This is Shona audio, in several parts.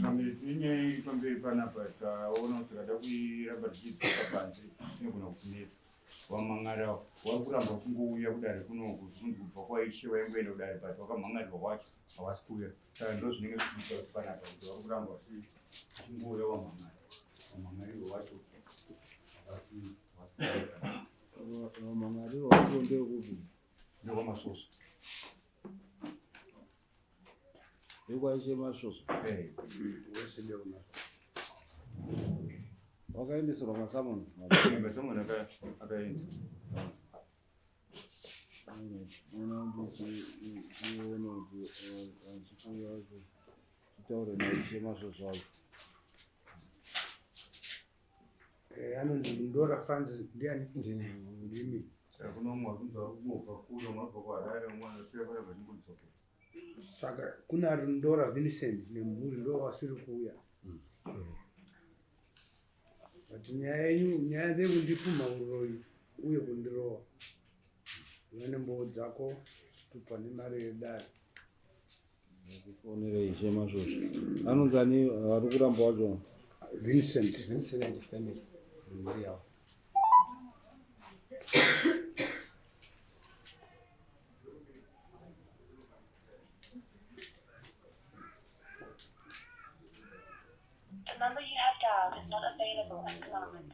Namizinye pamberi panapa taona kuti kada kuiramba tichidzika panze tinogona kufunesa wamang'ara wari kuramba kungouya kudare kunoku zvinonzi kubva kwaishe waingoenda kudare but wakamhangarirwa kwacho havasi kuuya saka ndo zvinenge zvichiita kuti panapa kuti vari kuramba vachingouya wamhangarirwa wacho havasi kuuya. Wamhangarirwa wacho ndewekupi? Ndewamasoso. Ndekwaishe Masoso? Wese ndewamasoso. Wakaendeserwa masamoni? Masamoni akaenda. Mwana ndichiona kuti achikuya wacho chitaure naishe Masoso wacho. Anonzi Ndora Francis ndiani? Ndimi. Saka kunomwa kunzwa kumubva kure mwabva kwaHarare mwana shure pane zvachimbodzokera. Saka kuna Ndora Vincent nemhuri ndo vasiri kuuya. But nyaya ndekundipuma uroyi uye kundirowa. Yane mboo dzako tupa nemari yedare. Kufonera ishe Masoso. Anonzi ani vari kuramba wacho? Vincent and family. Mhuri yavo. The number you have dialed is not available at the moment.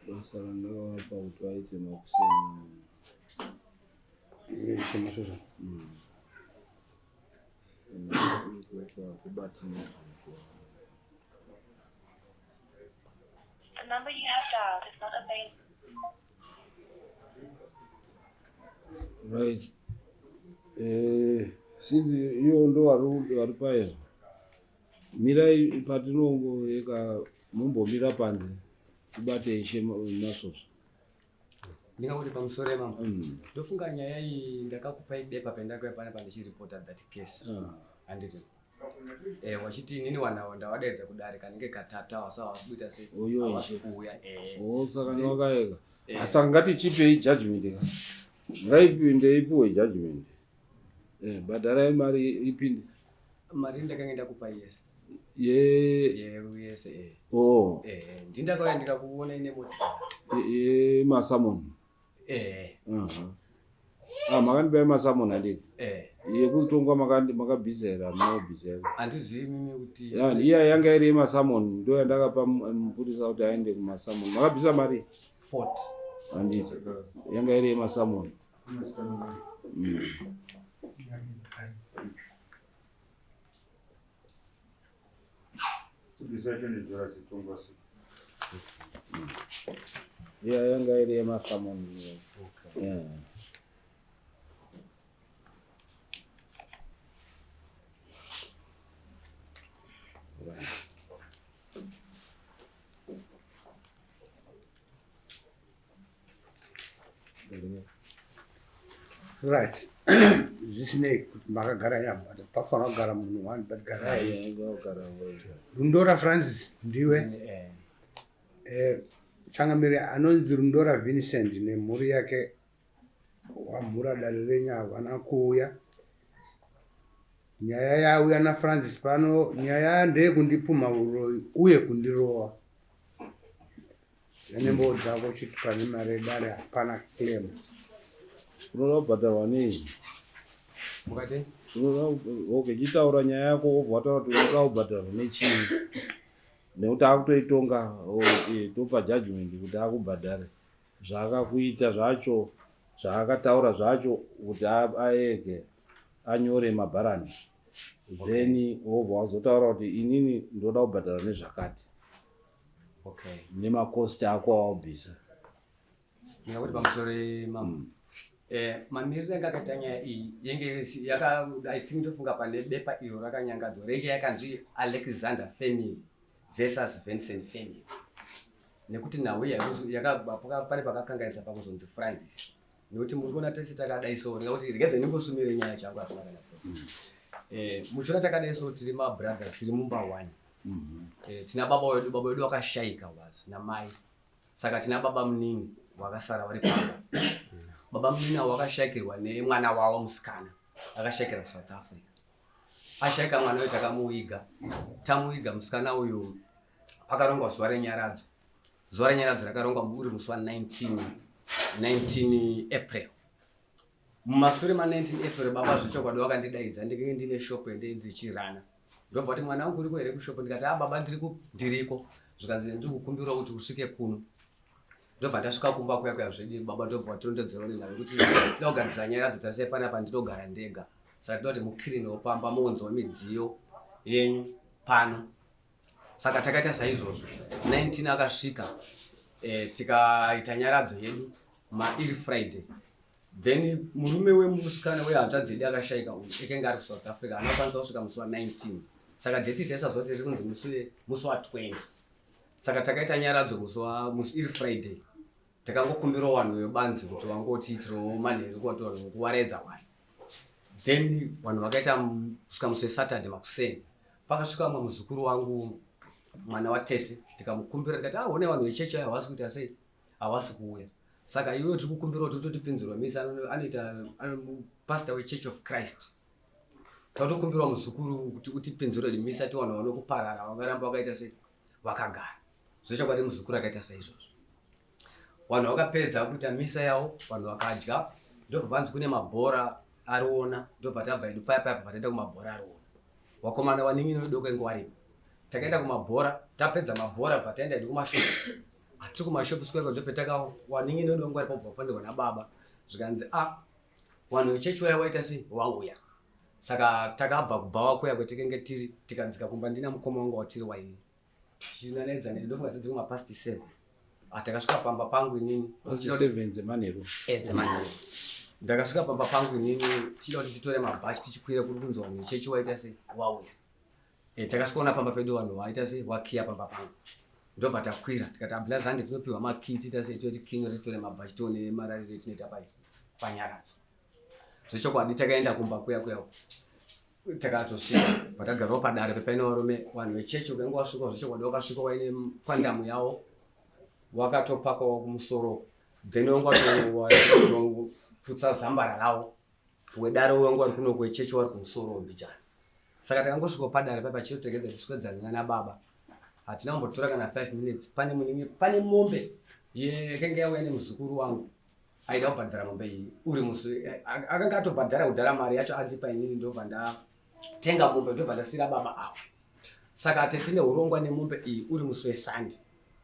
Basa randakavapa kuti vaite makuseni ishe Masoso. kubatina. The number you have dialed is not available. Right. Since iyo ndo vari paya, mirai patinongoeka mumbomira panze tibate ishe Masoso. Ndingakuti pamusoro emama. Ndofunga nyaya iyi ndakakupai bepa pendakauya panapa ndichiripota that case. Handiti. Wachiti inini ndawadaidza kudare kanenge katatu wasikuita sei. Havasi kuuya. Saka ndawakaeka. Saka ngatichipei judgment. Ngaipinde ipuwe judgment. Badharai mari ipinde. Mari ndakanga ndakupai yes. Yes. Ndindakauya ndikakuona ine motikari. Masamoni. Makandipai masamoni handiti. Yekutongwa makabhizera munobhizera. Handizivi mimi kuti iya yanga iri yemasamoni ndo yandakapa mupurisa kuti aende kumasamoni. Makabvisa mari 40 handiti yanga iri yemasamoni. Iya yanga iri yemasamoni. Right. Zvisinei kuti makagara nyama pafanira kugara munhu wani but garai. Ndora Francis ndiwe. Changamire anonzi Ndora Vincent nemhuri yake wamhura dare renyava havana kuuya. Nyaya yauya naFrancis pano nyaya ndeyekundipuma uroyi uye kundirowa. Yane mboo dzako chitupa nemari yedare hapana claim. Unoda kubhadharwa nei? Mukati? Chitaura nyaya yako wobva wataura kuti unoda kubhadharwa nechii? Nekuti akutoitonga topa judgment kuti akubhadhare. Zvaakakuita zvacho, zvaakataura zvacho kuti aege anyore mabharani. Then wobva wazotaura kuti inini ndoda kubhadhara nezvakati. Okay. Nemakosti ako awabvisa. Ndingakuti pamusoro mama. Mamiriro akakaita nyaya iyi yenge I think ndofunga pane bepa iro rakanyangadzwa renge yakanzi Alexander family versus Vincent family. Nekuti nawe pane pakakangaisa pakuzonzi Francis. Nekuti muri kuona tese takadai so ndingakuti regedze ndingosumire nyaya changu apana kana. Muchona takadai so tiri ma brothers tiri mumba 1. tina baba wedu wakashaika wazi namai, saka tina baba muningi wakasara vari pamba. Baba muningi wakashaikirwa nemwana wavo musikana akashaikira kuSouth Africa. Ashaika mwana wedu tamuiga musikana uyu pakarongwa zuva renyaradzo. Zuva renyaradzo rakarongwa uri musi wa 19 April. Mumashure ma19 April baba zvechokwadi wakandidaidza ndinenge ndine shop ndichirana. Ndobva kuti mwana wangu uriko here kushopo, ndikati baba ndiriko, zvikanzi ndiri kukumbira kuti usvike kuno. Ndobva ndasvika kumba kuya zvedi baba, ndobva tirondedzera naro kuti tinoda kugadzira nyaradzo tasai panapa ndinogara ndega. Saka tinoda kuti mukirine wopamba muonzo wemidziyo yenyu pano. Saka takaita saizvozvo 19 akasvika, tikaita nyaradzo yedu iri Friday. Then murume wemusikana wehanzvadzi yedu akashaika uyu ekanga ari kuSouth Africa anokwanisa kusvika musi wa 19. Saka date taisazoti riri kunzi musi wa 20. Saka takaita nyaradzo musi iri Friday. Takangokumbirawo vanhu vebanzi kuti vangotiitirawo manheru kuwaredza vanhu. Then vanhu vakaita kusvika musi weSaturday makuseni. Pakasvika mumwe muzukuru wangu mwana watete, tikamukumbira tikati one vanhu vechechi aya havasi kuita sei, havasi kuuya. Saka iwe tiri kukumbira kuti totipinzirwa misa anoita pastor weChurch of Christ. Tatokumbira muzukuru kuti utipinzirwe misa tiwana vanokuparara vakaramba vakaita sei vakagara. Zvechokwadi muzukuru akaita saizvozvo. Vanhu vakapedza kuita misa yavo, vanhu vakadya, ndobva vanzi kune mabhora ariona, ndobva tabva edu paya pataenda kumabhora ariona. Wakomana waningi nedoko ingo varipo. Takaenda kumabhora, tapedza mabhora pataenda edu kumashopu. Atiri kumashopu square ndopetaka waningi nedongo aripo pafanirwa nababa. Zvikanzi vanhu vechechi vaya waita sei wauya. Saka takabva kubhawa kuya kwetikenge tiri tikadzika kumba ndina mukoma wangu watiri waini. Tinanedza ndofunga tiri kuma past 7. Takasvika pamba pangu inini past 7 dzemanheru. Dzemanheru. Ndakasvika pamba pangu inini tida kuti titore mabhachi tichikwira kuri kunzi vanhu vechechi waita sei wauya. Takasvikaona pamba pedu vanhu vaita sei wakiya pamba pangu. Ndobva takwira tikati ambulance handi tinopiwa makiti tase toti kinyore tore mabhachi tone mararire tinoita panyaradzo. Zvechokwadi takaenda kumba kuya takatosvika patagarawo padare pepaine varume vanhu vechechi ukange wasvika zvechokwadi wakasvika waine kwandamu yavo wakatopakawo kumusoro, then wangwatopfutsa zambara ravo wedare wangu vari kuno kwechechi vari kumusoro mbijana. Saka takangosvika padare papa chiotegedza tiswedzana nababa. Hatina kumbotora kana 5 minutes pane mombe yakanga yauya nemuzukuru wangu aida kubhadhara mombe iyi uri musi akanga atobhadhara kudhara mari yacho andipa inini ndobva ndatenga mombe ndobva ndasira baba awo. Saka tine urongwa nemombe iyi uri musi weSunday.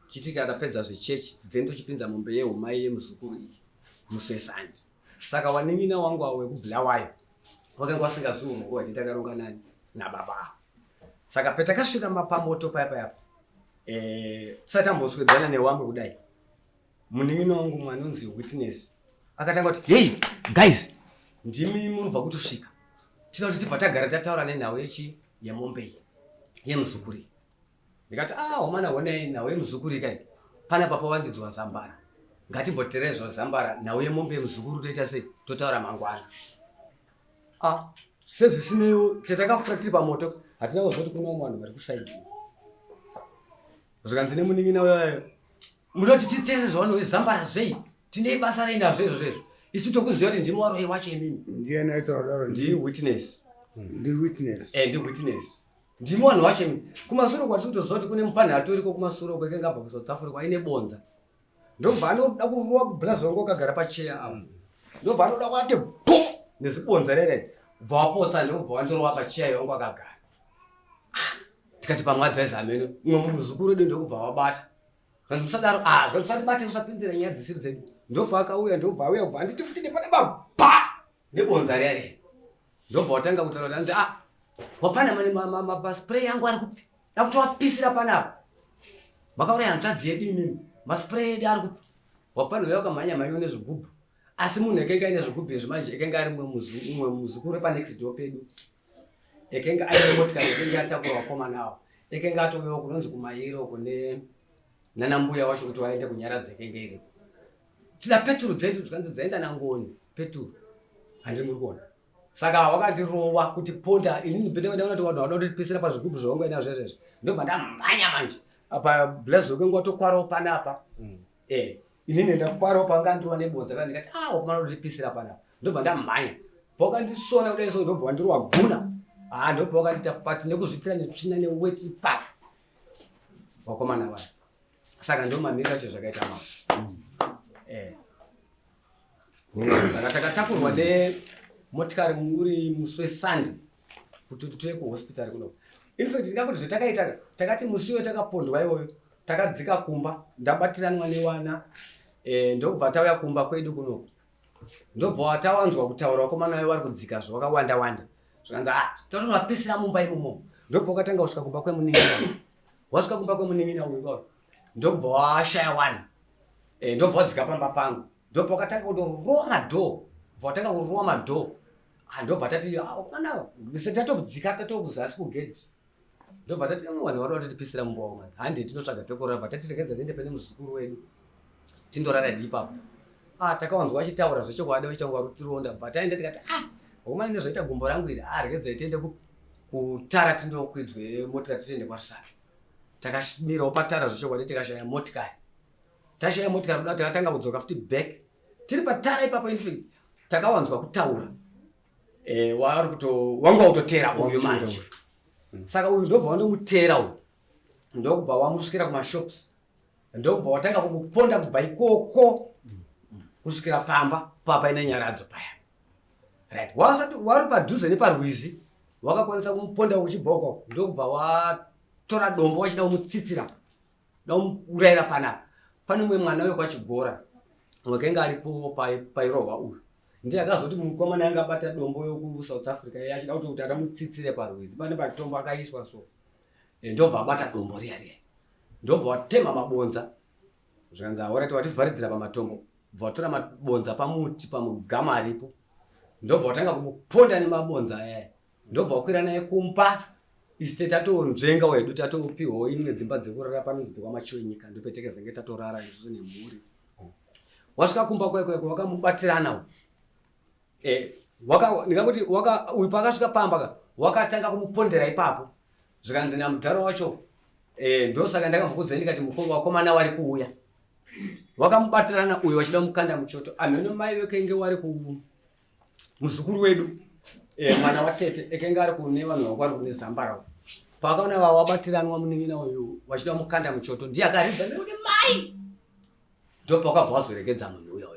Chitika tapedza zvechechi then tochipinza mombe yehumai yemuzukuru iyi musi weSunday. Saka waningina wangu awo wekubulawayo wakanga wasingazivi nguva titakaronga nani nababa awo. Saka petakasvika pamoto paya tisatamboswedzana newamwe kudai, muningino wangu mwanonzi Witness akatanga kuti hey guys, ndimi murubva kutosvika, tinoda kuti tibva tagara tataura nenhau yemombe yemuzukuri. Ndikati homana honai nhau yemuzukuri kai panapa pawandidzwa zambara, ngatimboterezva zambara nhau yemombe yemuzukuru toita sei totaura mangwana. Sezvisinewo tatakafura tiri pamoto hatina kuzoti kuna vanhu vari kusaidi. Zvikanzi nemuningina uyayo munoti titerezva vanhu vezambara zvei tine basa reinazvo izvozvo isu tokuziva kuti ndimi waroi wacho imimi. Ndiye naitaura daro ndi Witness. Ndi Witness. Ndi Witness. Ndimi wanhu wacho imimi. Kumasuro kwati kutoziva kuti kune mupanhi atoriko kumasuro kwekanga abva kuSouth Africa aine bonza. Ndobva anoda kuruwa kubhurazi wangu akagara pacheya apo. Ndobva anoda kuati po nezibonza rere. Bva wapotsa ndobva wandorowa pacheya yangu akagara. Tikati pamwe advisor ameno mumwe muzukuru wedu ndokubva wabata. Vanhu musadaro zvamusatibate musapindira nyaya dzisiri dzedu. Ndobva akauya ndobva auya kubva anditifuti pane baba nebonza rere. Ndobva watanga kutaura kuti anzi wafana maspray yangu ari kupi dakuti wapisira panapa makaura hanzvadzi yedu imimi maspray edu ari kupi wafana uya wakamhanya mhanyo nezvigubhu asi munhu ekanga aine zvigubhu izvi manje ekanga ari mumwe muzukuru panext door pedu ekanga aine motikari ekanga yatakura vakomana avo ekanga atouyawo kunonzi kumairo kune nanambuya wacho kuti waende kunyaradza ekanga iri tina peturu dzedu zvikanzi dzaenda nangoni peturu handimuri kuona. Saka wakandirowa kuti ponda inini pete ndaona kuti vanhu vanoda kutipisira pazvigubhu zvavangu inazvo zvezvo. Ndobva ndamhanya manje. Apa blazo kengu watokwarawo panapa. Inini ndakwarawo pangandiwa nebonza kana ndikati wakumana kutipisira panapa. Ndobva ndamhanya. Wakandisona kudai so ndobva wandirowa guna. Ndobva wakandita pati nekuzvipira netsvina neweti ipapo. Wakomana waya. Saka ndomamirira chaizvo zvakaita mama. Saka takatakurwa nemotikari muri musi weSunday kuti tuye kuhospitari kuno. In fact ndingakuti zvatakaita takati musi wetakapondwa iwoyo takadzika kumba ndabatiranwa newana ndobva tauya kumba kwedu kuno. Ndobva tawanzwa kutaura wakomana wayo vari kudzika zvakawanda wanda. Zvakanzi totovapisira mumba imomo. Ndobva wakatanga kusvika kumba kwemunin'ina. Wasvika kumba kwemunin'ina uyo ndobva washaya wani. Ndobva wadzika pamba pangu. Ndobva wakatanga kutorowa madhoo. Watanga kurowa madhoo. Ndobva tati mwana tatobdzika tatokuzasi kugedhi. Ndobva tati vanhu vari kutipisira mumba wavo mwana. Handi tinotsvaga pekurara tati tiregedza tiende pane muzukuru wedu. Tindorara ipapo. Takawanzwa achitaura zvechokwadi vachitangwa kutironda. Bva taenda tikati wakomana nezvaita gumbo rangu iri regedzai tiende kutara tindokwidzwe motikari tiende kwaRusaka. Takamirawo patara zvechokwadi tikashaya motikari. Tashaya motikari kuda takatanga kudzoka futi back. Tiri patara ipapo infi takawanzwa kutaura. Wari wanga utotera uyu manje. Saka uyu ndobva wandomutera uyu. Ndobva wamusvikira kumashops. Ndobva watanga kumuponda kubva ikoko kusvikira papa ine nyaradzo paya. Right. Wasati wari padhuze neparwizi wakakwanisa kumuponda uchibva uko. Ndobva watora dombo wachida kumutsitsira. Ndaurayira panapa. Pane mumwe mwana wekwachigora wakenga aripo pairohwa uyu. Ndiye akazoti mukomana yanga bata dombo yokuSouth Africa yachida kuti atamutsitsire parwizi. Pane patombo akaiswa so. Ndobva abata dombo riya. Ndobva watema mabonza. Zvanzi aurati wativharidzira pamatombo. Vatora mabonza pamuti pamugama aripo. Ndobva watanga kumuponda nemabonza aya. Ndobva wakwira naye kumba. Isite tatonzvenga wedu tatopiwo imwe dzimba dzekurara panonzi kwamachiwenyika ndopetekezenge tatorara isusu nemhuri. Wasvika kumba kwekwe wakamubatirana. Ndingakuti uyu pakasvika pamba wakatanga kumupondera ipapo. Zvikanzi namudhara wacho ndosaka ndakamubvunza ndikati wakomana wari kuuya. Wakamubatirana uyu wachida mukanda muchoto. Ameno mai wekenge wari muzukuru wedu. Mwana watete ekenge ari kune vanhu vakwari kune Zambara. Pakaona wabatiranwa munin'ina uyu wachida mukanda muchoto ndiye akaridza nekuti mai. Ndipo wakabva wazoregedza munhu uyo.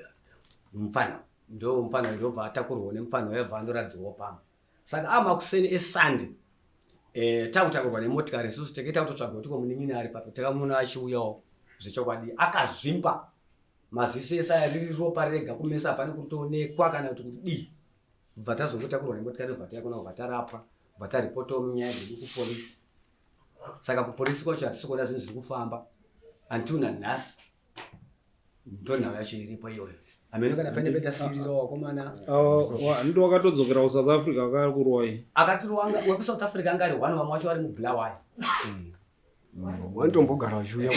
Mufana ndobva atakurwa nemufana webva andoradzirwa pamba. Saka makuseni eSunday takutakurwa nemotikari isusu teketa kutotsvaga kuti munin'ina ari papo takamuona achiuyawo zvechokwadi akazvimba maziso ese riri ropa rega kumesa pane kutoonekwa kana kuti kudi. Bva tazotakurwa nemotikari bva takona kubva tarapwa bva taripotawo munyaya dzedu kupolisi. Saka kupolisi kwacho hatisi kuona zvinhu zviri kufamba until nanhasi ndonhau yacho iripo iyoyo. Ameno kana pane petasiriro wakomana ndo wakatodzokera kuSouth Africa akakurwai akatirowa wekuSouth Africa anga ari one wamwe wacho ari muBulawayo. Wantombogara wachiuya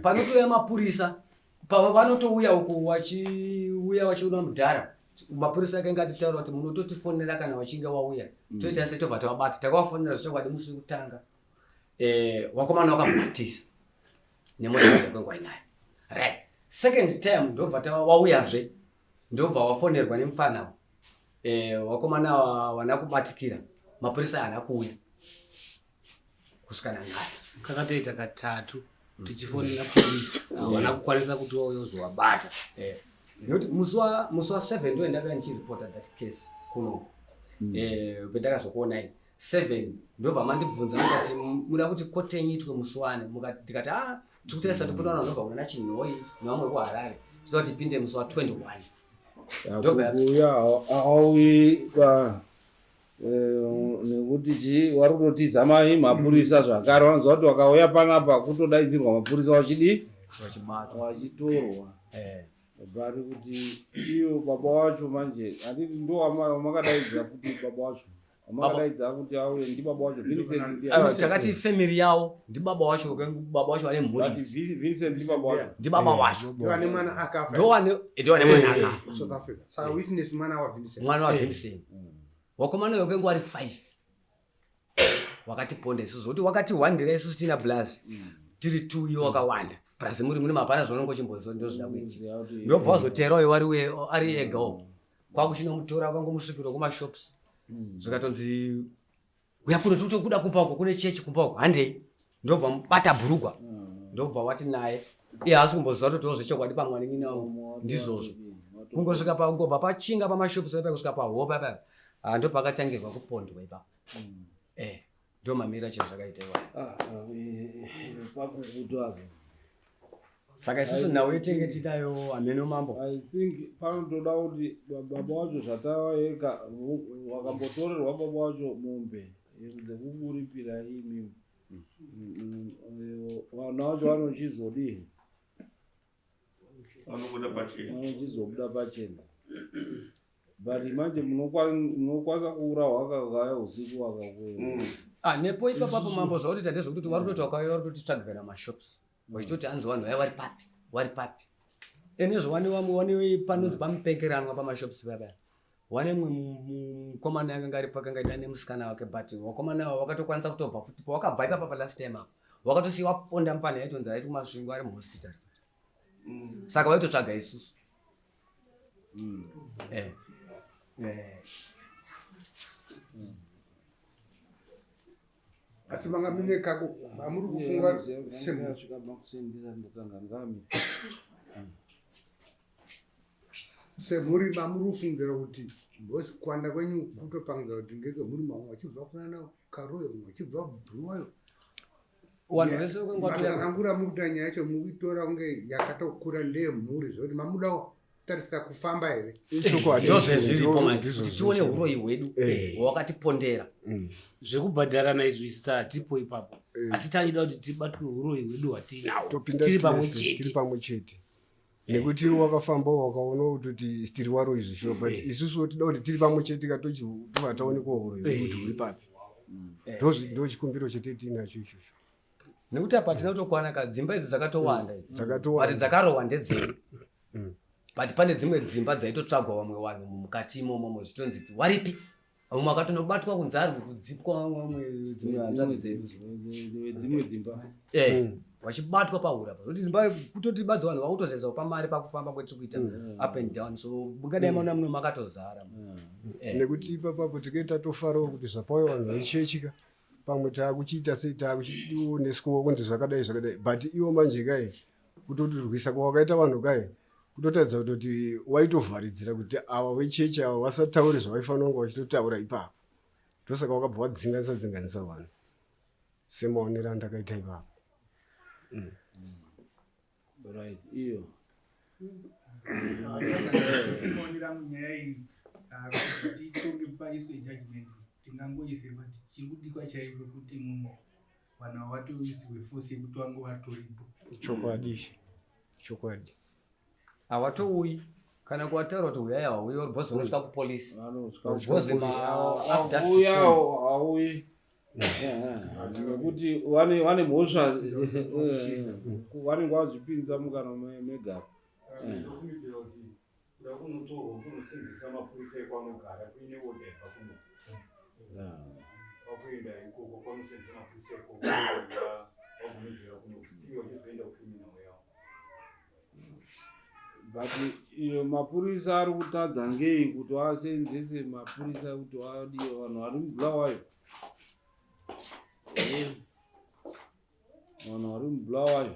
panotouya mapurisa vanotouya uku wachiuya wachiona mudhara. Mapurisa akanga atitaura kuti munototifonera kana wachinge wauya toita se tobva tawabata takawafonera zvichokwadi musi wekutanga. Wakomana wakabhatisa nemotikari kwenguva inayo. Right. Second time ndobva wauyazve ndobva wafonerwa nemufana. Wakomana wana kubatikira mapurisa haana kuuya kusvika nanhasi. Kakatoita katatu tichifonera polisi hawana kukwanisa kuti wauya Noti musi wa 7 ndo ndakanga ndichiripota that case kuno. Pendakazokuona 7 ndobva mandibvunza mukati muda kuti kotenyi itwe musi wane tikati tikutesa topona ndobva kuna Chinhoi nevamwe kuHarare tinoda kuti tipinde musi wa 21. Ndobva auyi nekuti wari kutotizama mapurisa zvakare vanonzwa kuti wakauya panapa kutodaidzirwa mapurisa wachitorwa. Bari kuti iyo baba wacho manje handiti ndo wamakadaidzira futi baba wacho wamakadaidza kuti auye ndi baba wacho Vincent. Takati family yawo ndi baba wacho ane mhuri. Vincent ndi baba wacho ndi baba wacho Ndiwane mwana akafa. ndiwane mwana akafa. South Africa. Saka witness mwana wa Vincent. Mwana wa Vincent. wakomana wekwengu ari 5 wakatiponda isusu zoti wakati 1 ndira isusu tina plus tiri 2 iyo wakawanda plus muri mapana zvinongo chimbozo ndo zvida kuitika ndobva wazotera uyo ari egawo kwakuchinomutora akangomusvikira kumashops zvikatonzi uya kuno totokuda kumba uko kune chechi kumba uko handei ndobva mubata bhurugwa ndobva wati naye iye haasi kumboziva totiwo zvechokwadi pamwani nginawo ndizvozvo kungosvika ngobva pachinga pamashops apa kusvika pahopa apa ndo pakatangirwa kupondwa ipapo ndo mamira chiro zvakaita pakukuto saka isusu nawo itenge tidayo ameno mambo. I think panotoda kuti baba wacho zvatawaeka wakambotorerwa baba wacho mombe dzekukuripira imi vana vacho vanochizodii vanochizobuda pachena but manje munokwanisa kuurawa kakaya usiku wakakwera nepo ipapapo mambo zvakuti tate zvokuti vari kutoti wakauya vari kutitsvagirana mashops vachitoti hanzi vanhu vaya vari papi enezvo wane panonzi pamupengeranwa pamashops papaya wane mwe mukomana yakanga ari pakanga nemusikana wake but wakomana wavo wakatokwanisa kutobva futi pawakabva ipapa last time apo wakatosiya waponda mufana yaitonzi aiti kumasvingo ari muhospital saka vaitotsvaga isusu asi vanga mine kako amuri kufunga semuri mamuri kufungira kuti mbosi kwanda kwenyu kutopanga kuti ngeke muri mamwe wachibva kunana karoyo wachibva bhuwayo wanhu vese kwengwatangura mukuita nyaya yacho muitora kunge yakatokura ndeyemhuri zvoti mamudawo tarisira kufamba here tione uroyi hwedu hwakatipondera zvekubhadharana izvo isi tatipo ipapo asi tachida kuti tibatwe uroyi hwedu hwatinawo tiri pamwe chete nekuti wakafamba wakaona kuti stiri waro izvi sure but isusu tida kuti tiri pamwe chete katova taonekwa uroyi kuti uri papi ndo chikumbiro chete tinacho ichocho nekuti apa tina kutokwana dzimba idzi dzakatowanda but dzakarohwa ndedzei but pane dzimwe dzimba dzaitotsvagwa vamwe vanhu mukati imomo zvitonzi waripi vamwe vakatonobatwa kunze ari kudzipwa dzimwe dzimba vachibatwa pahura pa kuti dzimba kutoti badza vanhu vakutozezawo pamari pakufamba kwetiri kuita up and down so mungadai maona muno makatozara nekuti ipapapo tikei tatofarawo kuti zvapauya vanhu vaichechika pamwe taakuchiita sei taakuchioneswawo kunzi zvakadai but iwo manje kai kutoti rwisa kwawakaita vanhu kai kutotaridza kuti waitovharidzira kuti ava vechechi ava vasataure zvavaifanira kunge vachitotaura ipapo ndosaka wakabva wadzinganisa vanhu semaonero andakaita ipapo right iyo tinoonera munyaya iyi kuti titonge paiswe judgment tingangoise but chiri kudikwa chaizvo kuti munhu vanhu vatoisirwe force yekuti vange vatoripo chokwadi hawatouyi kana kuwataura kuti uyai hauyi oribhozi unosvika kupolisi uyawo hauyi nekuti vane mhosva vanenge vazvipinza mukana megaro kuda kunotorwa kunosenzesa mapurisa ekwanogara kuine oda pakuno pakuenda ikoko kwanosenzesa mapurisa ekoko wagunogera kuno kusitiwa wachizoenda kukriminal yavo but iyo mapurisa ari kutadza ngei kuti vasenzese mapurisa kuti vadiwe vanhu vari mubulawayo vanhu vari mubulawayo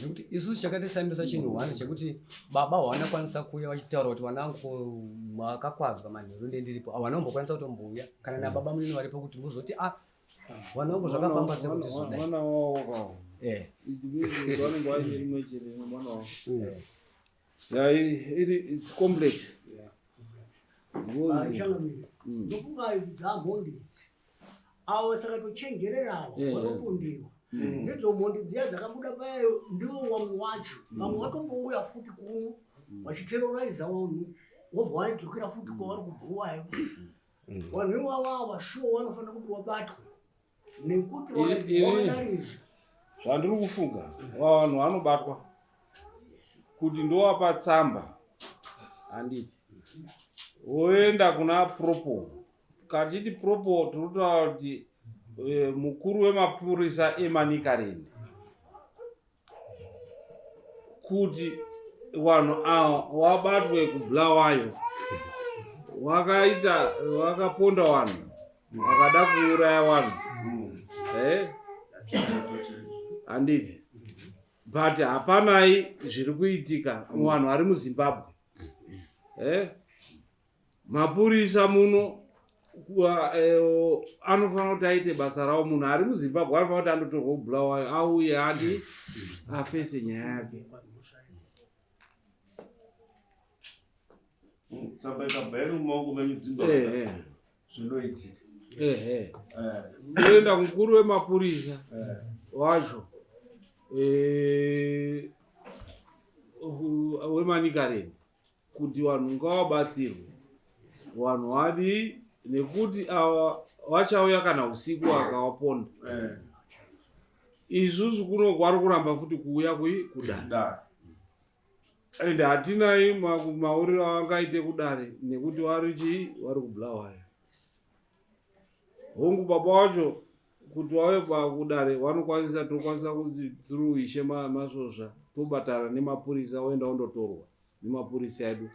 nekuti isusu chakatisambisa chinhu hwani chekuti baba hwavanakwanisa kuuya vachitaura kuti vanangu makakwadzwa manheru ndendiripo hawana kumbokwanisa kutombouya kana nababa munini varipo kuti muzoti vanangu zvakafamba sekuti mwana wavo vanenge vaine rimwe chete nemwana wavo it's complex ndokungaidzamhondedzi avo saka tochenjererawo vanopondewa ndidzo mhondi dziya dzakabuda payo ndiwo wamwe wacho vamwe vatombouya futi kuno vachiteroriza vanhu wobva vaidzokera futi kwavari kubhuwayo vanhu ivava vashuwa vanofanira kuti vabatwe nekuti vakaizvi zvandiri kufunga vanhu vanobatwa kuti ndowapa tsamba handiti woenda kuna propo. Kachiti propo tinotaura kuti mukuru wemapurisa eManicaland kuti vanhu avo wabatwe kuBulawayo wakaponda vanhu wakada kuuraya vanhu handizvi, but hapanai zviri kuitika vanhu vari muZimbabwe. Mapurisa muno anofanira kuti aite basa rawo. Munhu ari muZimbabwe anofanira kuti andotorwa kuBulawayo auye adi afese nyaya yake. Samba ikabhayira mumaoko menyu Zimbabwe zvinoitika. Unoenda kumukuru wemapurisa wacho weManicaland kuti vanhu ngavabatsirwe, vanhu vadi nekuti vachauya kana usiku akavaponda. Isusu kuno kwari kuramba futi kuuya kudare, and hatinai mauriro avangaite kudare nekuti vari kuBulawayo. Hongu baba wacho kuti wauye kudare tokwanisa kuti through Ishe Masvosva tobatana nemapurisa woenda undotorwa nemapurisa edu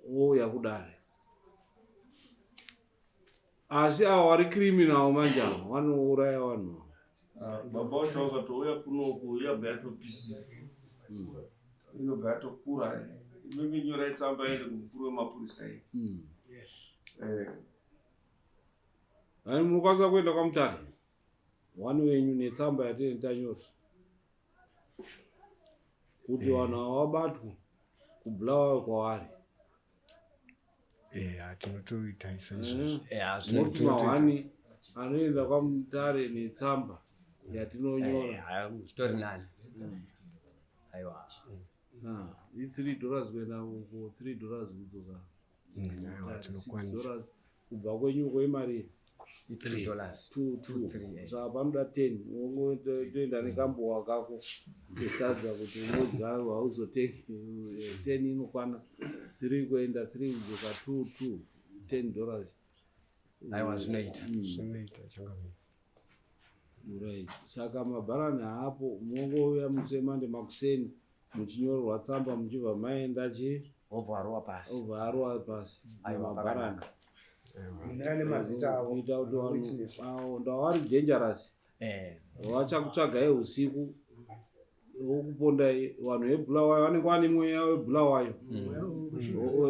wouya kudare. Asi avo vari criminal manje avo vanouraya vanhu. Baba wacho wakatouya kunoku yabva yatopisira, inobva yatokura. Inonyorai tsamba ende kumukuru wemapurisa iyi. Munokwanisa kuenda kwaMutare wani wenyu netsamba yatinenge tanyora kuti vanhu ava vabatwe kuBulawayo kwavari. Tinotoita Noti mahani anoenda kwaMutare netsamba yatinonyora Story nani. Aiwa. $3 kuenda uko, $3 kudzoka. $6 kubva kwenyu kwemari $2 saka panoda 10 toenda nekambowa kako esadza kuti unodya hauzotengi 10 inokwana 3 kuenda 3 kudzoka $2 Aiwa zvinoita changamira. Right. Saka mabharani haapo, munongouya musemande makuseni muchinyorerwa tsamba muchibva maenda ovharwa pasi mabharani nemazita avo kuita kuti vanhu ndavari dangerous. Vachakutsvagai usiku wokupondai. Vanhu veBulawayo vanenge vane mweya weBulawayo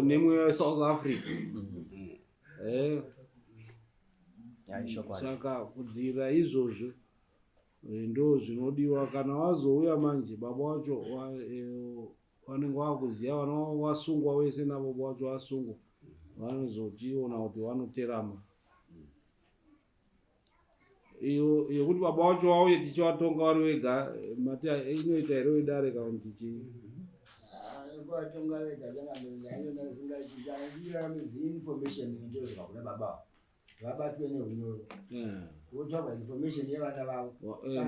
nemweya weSouth Africa. Saka kudzivirira izvozvo ndo zvinodiwa. Kana wazouya manje baba wacho vanenge vakuziva vasungwa wese nababa wacho vasungwa vanozochiona kuti vanoterama. Iyo yekuti baba wacho wauye tichivatonga vari vega mati inoita here wedare kana kuti kuvatonga vega information indozva kuna baba vabatwe neunyoro votsvagwa information yevana vavo.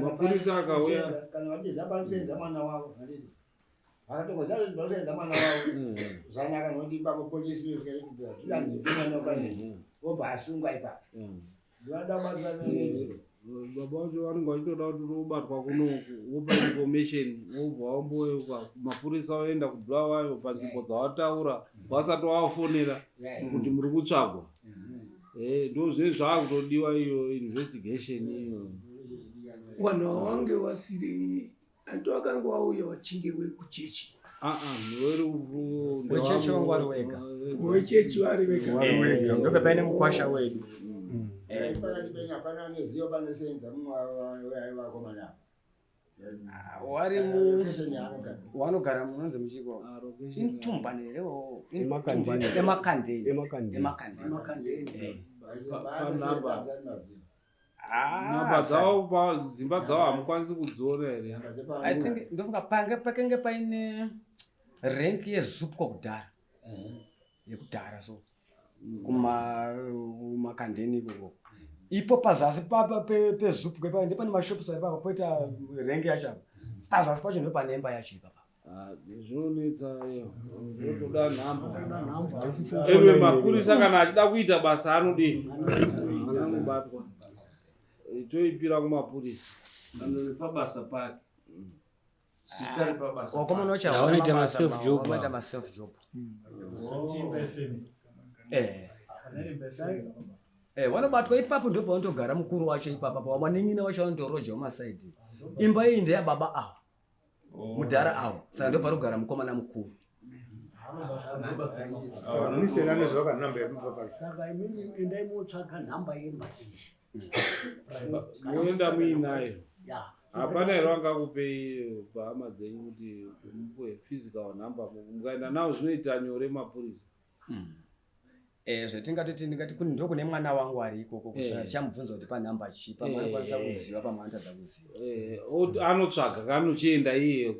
Mapurisa akauya kana vachiziva panosenza mwana wavo handiti vakatongoziva kuti panosenza mwana wavo zvanaka nokuti ipapo polisi tidanhepananokanei obva asungwa ipapo ndinoda kubatwa nenezi. Baba wacho vanenge vachitoda kuti ubatwa kunoku wopa information wobva wamboyeuka mapurisa oenda kuBulawayo panzvimbo dzavataura vasati wavafonera kuti muri kutsvagwa. Ndozve zvakutodiwa iyo investigation iyo. Vanhu vange vasiri antu akanga wauya wachinge wekuchechi. Wechechi wangu wari wega. Wechechi wari wega. Ndope paine mukwasha wedu. Pakati penyu hapana nezivo panosenza mumwe vakomana wari wanogara munonzi muchiko intumbanerewo emakandeni namba dzavo dzimba dzavo hamukwanisi kudziona here? I think ndofunga pakenge paine renki yezupco kudhara yekudhara so kumakandeni ikoko ipo pazasi pezupco ndipo pane mashops ari papa poita renki yacho pazasi pacho ndo pane imba yacho ipapa zvinonetsa toda nhamba ewe mapurisa kana achida kuita basa anodii anobatwa toipira kumapurisa pabasa pake sitari pabasa wakomana Wanoita ma-self job. wanoita ma-self job. Wanobatwa ipapo ndo pavanotogara mukuru wacho ipapa pawamaning'ina wacho vanotoroja mumasaidhi. Imba iyi ndeyababa avo mudhara avo saka ndo parogara mukomana mukuru. Saka imini endai motsvaka nhamba yemba iyi. moenda muinayo Ya. hapana here vangakupei pahama dzenyu kuti mupe physical number mukaenda nawo zvinoita nyore mapurisa. Zvatingatoti ndingati kuni ndokune mwana wangu ari ikoko chamubvunza kuti panhamba chi pamanokwanisa kuziva pamanotadza kuziva anotsvaga kanochienda iye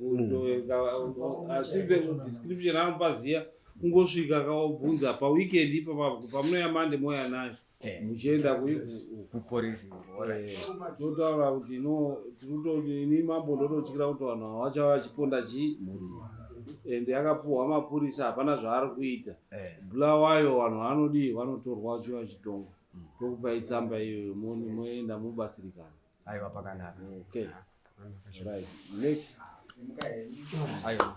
asinze description anopaziya kungosvika kaobvunza paweekend ipapo pamunoya mande moya nayo muchienda kupolisi. totaura kuti ini mambo ndototyira kuti vanhu ava vachava vachiponda chii mhuri ende akapuhwa mapurisa hapana zvaari kuita bula wayo vanhu vanodii vanotorwa vachiva chitongo tokupai tsamba iyoyo moenda mubatsirikana. Aiwa pakanaka. Okay. Right. Next. Aiwa.